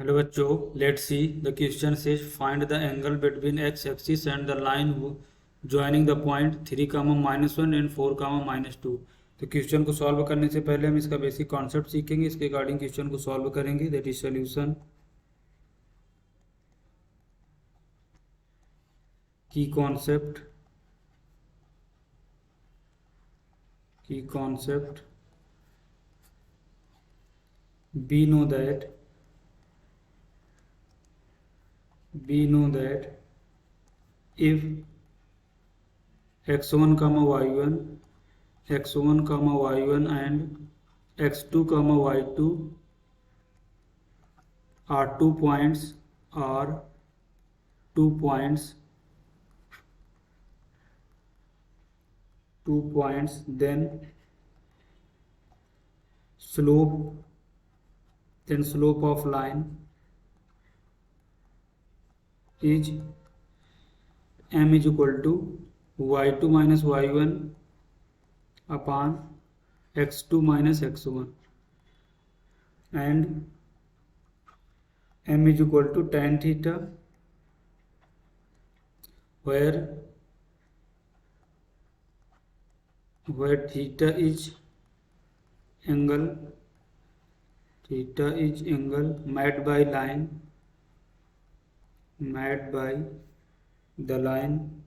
Hello बच्चों, let's see the question says find the angle between x axis and the line joining the point 3, -1 and 4, -2। तो question को solve करने से पहले हम इसका बेसिक कॉन्सेप्ट सीखेंगे, इसके अकॉर्डिंग क्वेश्चन को सॉल्व करेंगे। That is solution. की concept we know that if x1 comma y1 and x2 comma y2 are two points then slope of line is m is equal to y2 minus y1 upon x2 minus x1 and m is equal to tan theta, where theta is angle made by the line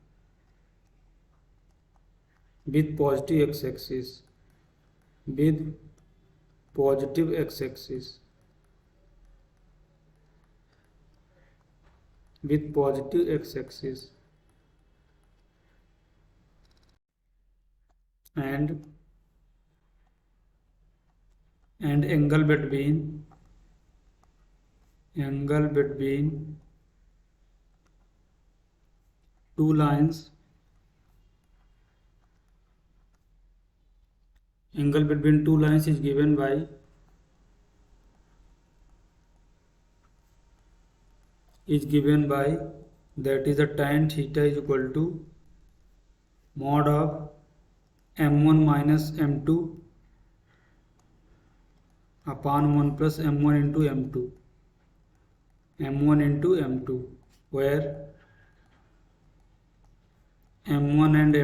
with positive x-axis and angle between two lines is given by that is the tan theta is equal to mod of m1 minus m2 upon 1 plus m1 into m2, where m1 and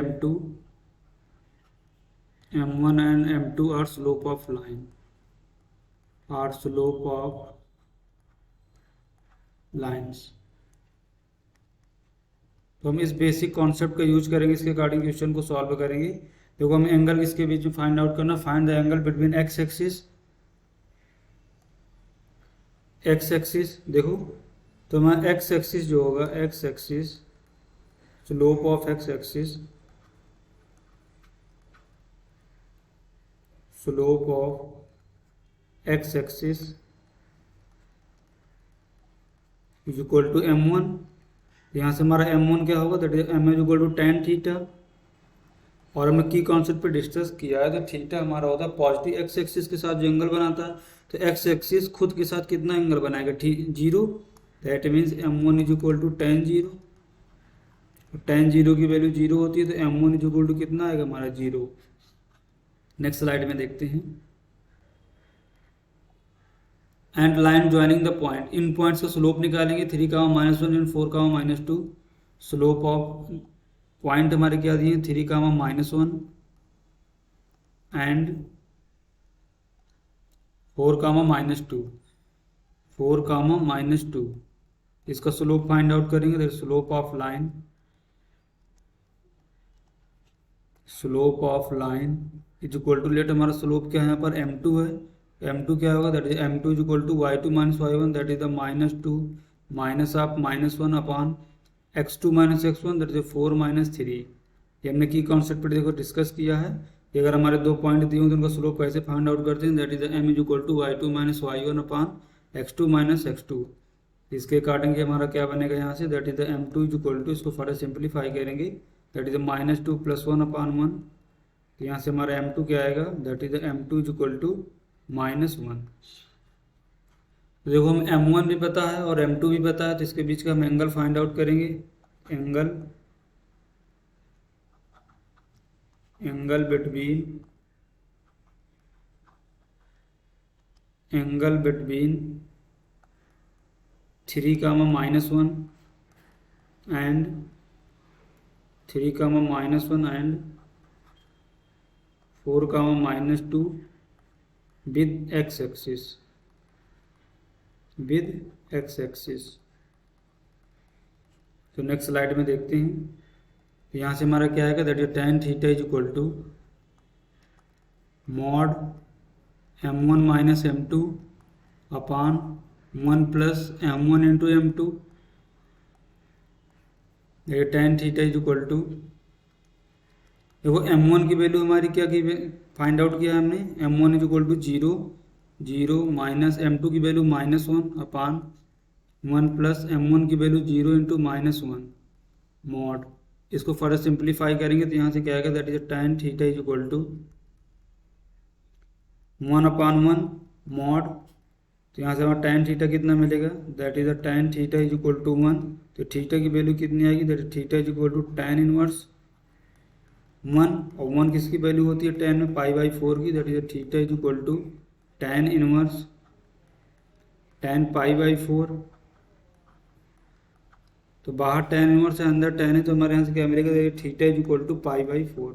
m2 are slope of lines। तो हम इस basic concept का use करेंगे, इसके according question को solve करेंगे। देखो, हम एंगल इसके बीच में फाइंड आउट करना, find the angle between x axis. देखो, तो मैं एक्स एक्सिस जो होगा, x axis slope of x axis is equal to m1। यहाँ से हमारा m1 क्या होगा, that is m is equal to tan theta. और हमने की कॉन्सेप्ट पे डिस्कस किया है, तो थीटा हमारा होता है पॉजिटिव एक्स एक्सिस के साथ जो एंगल बनाता है। तो एक्स एक्सिस खुद के साथ कितना एंगल बनाएगा, 0। That means m1 is equal to tan 0। tan 0 की वैल्यू 0 होती है, तो m1 इज इक्वल टू कितना आएगा हमारा 0। नेक्स्ट स्लाइड में देखते हैं। And line joining the point, in points का स्लोप निकालेंगे, 3, -1 एंड 4, -2। स्लोप ऑफ पॉइंट हमारे क्या दिए, 3, -1 एंड 4, -2। इसका स्लोप फाइंड आउट करेंगे। Slope of line is equal to, let हमारा स्लोप क्या है, यहाँ पर m2 है। m2 क्या होगा, that is m2 is equal to y2 minus y1, that is the -2 minus of -1 upon x2 minus x1, that is 4 - 3। ये हमने की कॉन्सेप्ट पर देखो डिस्कस किया है कि अगर हमारे दो पॉइंट दिए हों तो उनका स्लोप कैसे फाइंड आउट करते हैं। That is m is equal to y2 minus y1 upon x2 minus x2। इसके अकॉर्डिंग हमारा क्या बनेगा यहाँ से, that is the m2 is equal to, इसको फर्दर सिंप्लीफाई करेंगे, दैट इज -2 + 1 अपॉन 1। तो यहाँ से हमारा m2 क्या आएगा, that is the m2 is equal to -1। तो देखो, हम m1 भी पता है और m2 भी पता है, तो इसके बीच का हम एंगल फाइंड आउट करेंगे। Angle between 3 comma minus 1 and 3 comma minus 1 and 4 comma minus 2 with x axis, with x axis। तो नेक्स्ट स्लाइड में देखते हैं। तो यहाँ से हमारा क्या आएगा, that is tan theta is equal to mod m1 minus m2 upon 1 plus m1 into m2। tan theta is equal to, देखो m1 की वैल्यू हमारी क्या की फाइंड आउट किया हमने, m1 is equal to 0 minus m2 की value -1 अपान 1 plus m1 की value 0 into -1 mod. इसको फर्दर सिंप्लीफाई करेंगे तो यहाँ से क्या आएगा, that is tan theta is equal to 1/1 mod. तो यहाँ से हमारा tan थीटा कितना मिलेगा, that is tan theta is equal to 1। तो थीटा की वैल्यू कितनी आएगी, that is theta is equal to tan inverse 1, और 1 किसकी वैल्यू होती है tan में, π/4 की, that is theta is equal to tan inverse tan π/4। तो बाहर tan इनवर्स है, अंदर tan है, तो हमारे यहाँ से क्या मिलेगा, थीटा इज इक्वल टू π/4।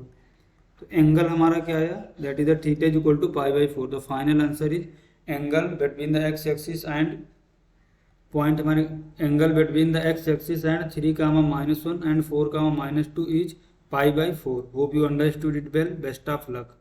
तो एंगल हमारा क्या आया, that is theta is equal to π/4। तो final answer is angle between the x axis and point, हमारे angle between the x axis and 3 -1 and 4 -2 is π/4। Hope you understood it well, best of luck.